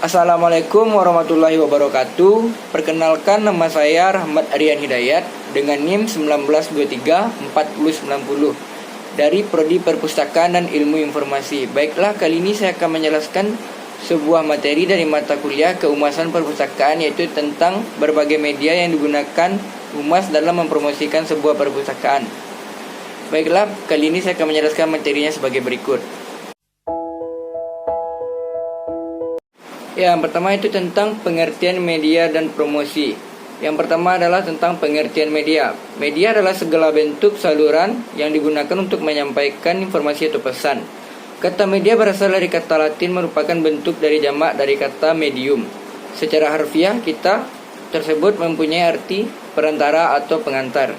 Assalamualaikum warahmatullahi wabarakatuh. Perkenalkan, nama saya Rahmat Aryan Hidayat dengan NIM 19234090 dari Prodi Perpustakaan dan Ilmu Informasi. Baiklah, kali ini saya akan menjelaskan sebuah materi dari mata kuliah Kehumasan Perpustakaan, yaitu tentang berbagai media yang digunakan humas dalam mempromosikan sebuah perpustakaan. Baiklah, kali ini saya akan menjelaskan materinya sebagai berikut. Yang pertama itu tentang pengertian media dan promosi. Yang pertama adalah tentang pengertian media. Media adalah segala bentuk saluran yang digunakan untuk menyampaikan informasi atau pesan. Kata media berasal dari kata Latin, merupakan bentuk dari jamak dari kata medium. Secara harfiah, kita tersebut mempunyai arti perantara atau pengantar,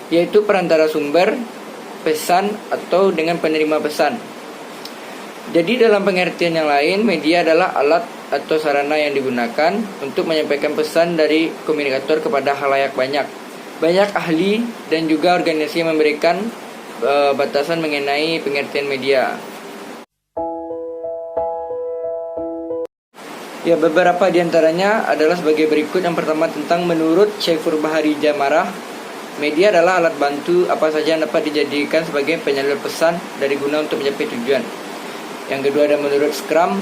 yaitu perantara sumber pesan atau dengan penerima pesan. Jadi dalam pengertian yang lain, media adalah alat atau sarana yang digunakan untuk menyampaikan pesan dari komunikator kepada khalayak banyak. Banyak ahli dan juga organisasi yang memberikan batasan mengenai pengertian media. Ya, beberapa diantaranya adalah sebagai berikut. Yang pertama tentang menurut Syaifur Bahari Jamarah, media adalah alat bantu apa saja yang dapat dijadikan sebagai penyalur pesan dari guna untuk mencapai tujuan. Yang kedua ada menurut Scrum,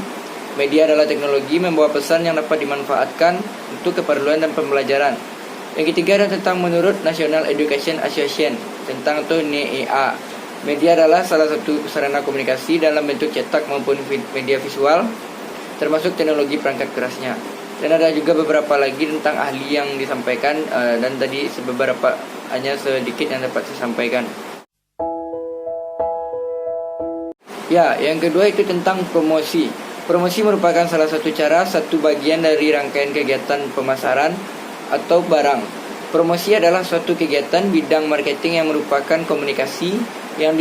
media adalah teknologi membawa pesan yang dapat dimanfaatkan untuk keperluan dan pembelajaran. Yang ketiga ada tentang menurut National Education Association, tentang atau NEA. Media adalah salah satu sarana komunikasi dalam bentuk cetak maupun media visual, termasuk teknologi perangkat kerasnya. Dan ada juga beberapa lagi tentang ahli yang disampaikan, dan tadi beberapa hanya sedikit yang dapat saya sampaikan. Ya, yang kedua itu tentang promosi. Promosi merupakan salah satu cara, satu bagian dari rangkaian kegiatan pemasaran atau barang. Promosi adalah suatu kegiatan bidang marketing yang merupakan komunikasi yang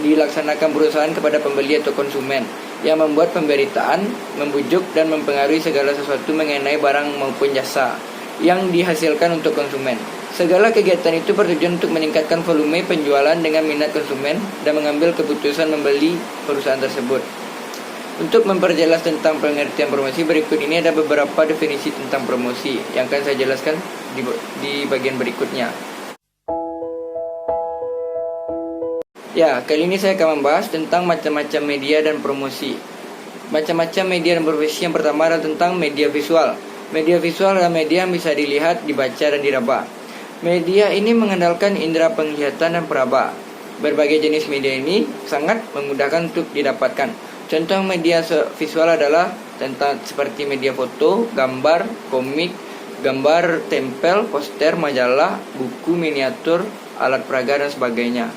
dilaksanakan perusahaan kepada pembeli atau konsumen, yang membuat pemberitaan, membujuk dan mempengaruhi segala sesuatu mengenai barang maupun jasa yang dihasilkan untuk konsumen. Segala kegiatan itu bertujuan untuk meningkatkan volume penjualan dengan minat konsumen dan mengambil keputusan membeli perusahaan tersebut. Untuk memperjelas tentang pengertian promosi, berikut ini ada beberapa definisi tentang promosi yang akan saya jelaskan di bagian berikutnya. Ya, kali ini saya akan membahas tentang macam-macam media dan promosi. Macam-macam media dan promosi. Yang pertama adalah tentang media visual. Media visual adalah media yang bisa dilihat, dibaca, dan diraba. Media ini mengandalkan indera penglihatan dan peraba. Berbagai jenis media ini sangat memudahkan untuk didapatkan. Contoh media visual adalah tentang seperti media foto, gambar, komik, gambar tempel, poster, majalah, buku miniatur, alat peraga, dan sebagainya.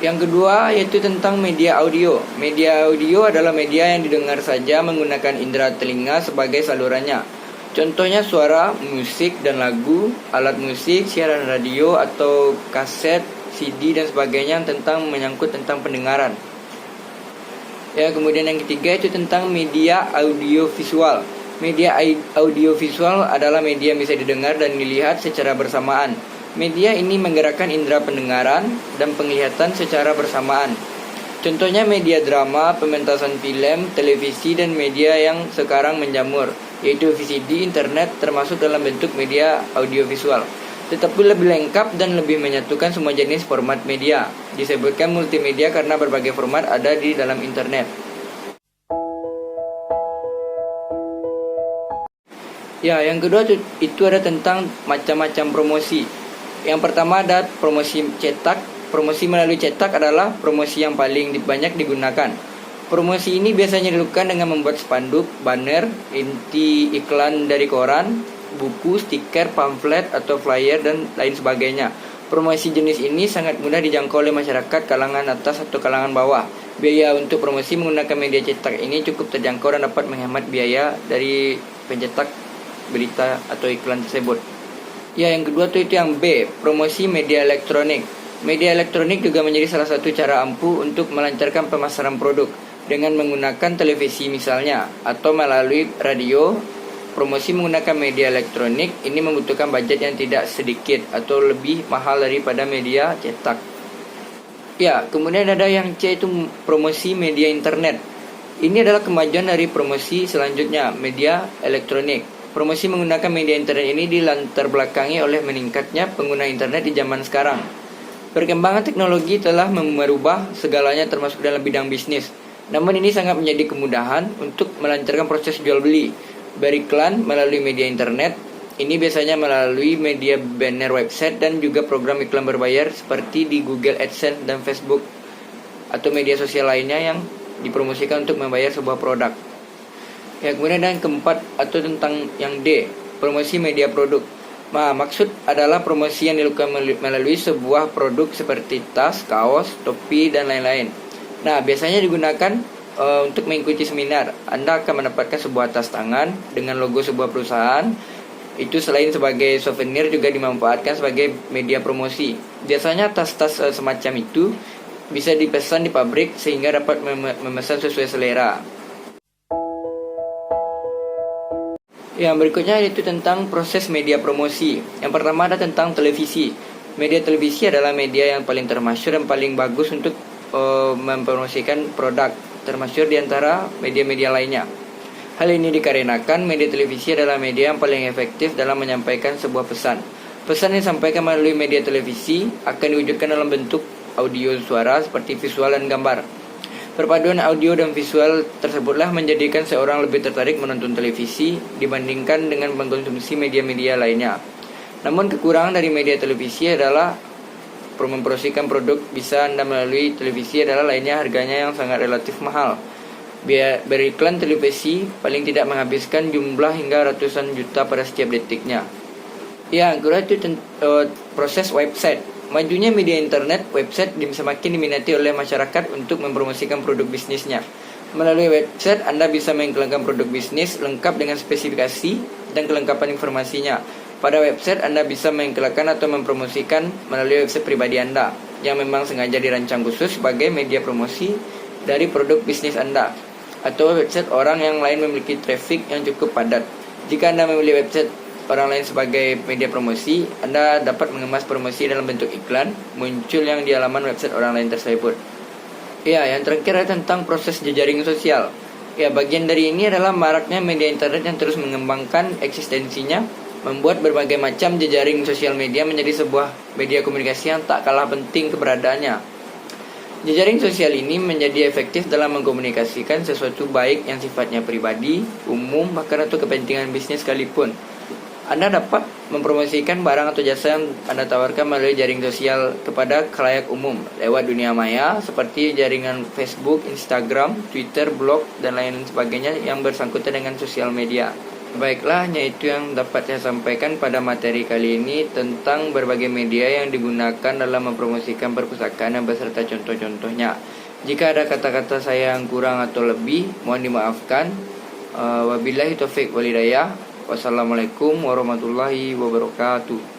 Yang kedua yaitu tentang media audio. Media audio adalah media yang didengar saja menggunakan indera telinga sebagai salurannya. Contohnya suara, musik, dan lagu, alat musik, siaran radio atau kaset, CD, dan sebagainya tentang menyangkut tentang pendengaran. Ya, kemudian yang ketiga itu tentang media audiovisual. Media audiovisual adalah media yang bisa didengar dan dilihat secara bersamaan. Media ini menggerakkan indera pendengaran dan penglihatan secara bersamaan. Contohnya media drama, pementasan film, televisi, dan media yang sekarang menjamur, yaitu VCD, internet, termasuk dalam bentuk media audiovisual. Tetapi lebih lengkap dan lebih menyatukan semua jenis format media. Disebutkan multimedia karena berbagai format ada di dalam internet. Ya, yang kedua itu ada tentang macam-macam promosi. Yang pertama ada promosi cetak. Promosi melalui cetak adalah promosi yang paling banyak digunakan. Promosi ini biasanya dilakukan dengan membuat spanduk, banner, inti iklan dari koran, buku, stiker, pamflet, atau flyer, dan lain sebagainya. Promosi jenis ini sangat mudah dijangkau oleh masyarakat kalangan atas atau kalangan bawah. Biaya untuk promosi menggunakan media cetak ini cukup terjangkau dan dapat menghemat biaya dari pencetak berita atau iklan tersebut. Ya, yang kedua itu yang B, promosi media elektronik. Media elektronik juga menjadi salah satu cara ampuh untuk melancarkan pemasaran produk dengan menggunakan televisi misalnya, atau melalui radio. Promosi menggunakan media elektronik ini membutuhkan budget yang tidak sedikit atau lebih mahal daripada media cetak. Ya, kemudian ada yang C, itu promosi media internet. Ini adalah kemajuan dari promosi selanjutnya, media elektronik. Promosi menggunakan media internet ini dilatar belakangi oleh meningkatnya pengguna internet di zaman sekarang. Perkembangan teknologi telah merubah segalanya termasuk dalam bidang bisnis. Namun ini sangat menjadi kemudahan untuk melancarkan proses jual beli. Beriklan melalui media internet, ini biasanya melalui media banner website dan juga program iklan berbayar seperti di Google AdSense dan Facebook atau media sosial lainnya yang dipromosikan untuk membayar sebuah produk. Ya, kemudian yang keempat atau tentang yang D, promosi media produk. Maksud adalah promosi yang dilakukan melalui sebuah produk seperti tas, kaos, topi, dan lain-lain. Nah, biasanya digunakan untuk mengikuti seminar. Anda akan mendapatkan sebuah tas tangan dengan logo sebuah perusahaan. Itu selain sebagai souvenir juga dimanfaatkan sebagai media promosi. Biasanya tas-tas semacam itu bisa dipesan di pabrik sehingga dapat memesan sesuai selera. Yang berikutnya yaitu tentang proses media promosi. Yang pertama ada tentang televisi. Media televisi adalah media yang paling termasyhur dan paling bagus untuk mempromosikan produk, termasyhur di antara media-media lainnya. Hal ini dikarenakan media televisi adalah media yang paling efektif dalam menyampaikan sebuah pesan. Pesan yang disampaikan melalui media televisi akan diwujudkan dalam bentuk audio suara seperti visual dan gambar. Perpaduan audio dan visual tersebutlah menjadikan seorang lebih tertarik menonton televisi dibandingkan dengan mengkonsumsi media-media lainnya. Namun kekurangan dari media televisi adalah mempromosikan produk bisa Anda melalui televisi adalah lainnya harganya yang sangat relatif mahal. Beriklan televisi paling tidak menghabiskan jumlah hingga ratusan juta pada setiap detiknya. Ya, kedua itu proses website. Majunya media internet, website semakin diminati oleh masyarakat untuk mempromosikan produk bisnisnya. Melalui website, Anda bisa mengiklankan produk bisnis lengkap dengan spesifikasi dan kelengkapan informasinya. Pada website, Anda bisa mengiklankan atau mempromosikan melalui website pribadi Anda, yang memang sengaja dirancang khusus sebagai media promosi dari produk bisnis Anda, atau website orang yang lain memiliki traffic yang cukup padat. Jika Anda memilih website orang lain sebagai media promosi, Anda dapat mengemas promosi dalam bentuk iklan muncul yang di halaman website orang lain tersebut. Ya, yang terakhir adalah tentang proses jejaring sosial. Ya, bagian dari ini adalah maraknya media internet yang terus mengembangkan eksistensinya, membuat berbagai macam jejaring sosial media menjadi sebuah media komunikasi yang tak kalah penting keberadaannya. Jejaring sosial ini menjadi efektif dalam mengkomunikasikan sesuatu baik yang sifatnya pribadi, umum, bahkan untuk kepentingan bisnis sekalipun. Anda dapat mempromosikan barang atau jasa yang Anda tawarkan melalui jaring sosial kepada khalayak umum lewat dunia maya seperti jaringan Facebook, Instagram, Twitter, blog, dan lain sebagainya yang bersangkutan dengan sosial media. Baiklah, hanya itu yang dapat saya sampaikan pada materi kali ini tentang berbagai media yang digunakan dalam mempromosikan perpustakaan dan beserta contoh-contohnya. Jika ada kata-kata saya yang kurang atau lebih, mohon dimaafkan. Wabillahi taufiq wal hidayah. Wassalamualaikum warahmatullahi wabarakatuh.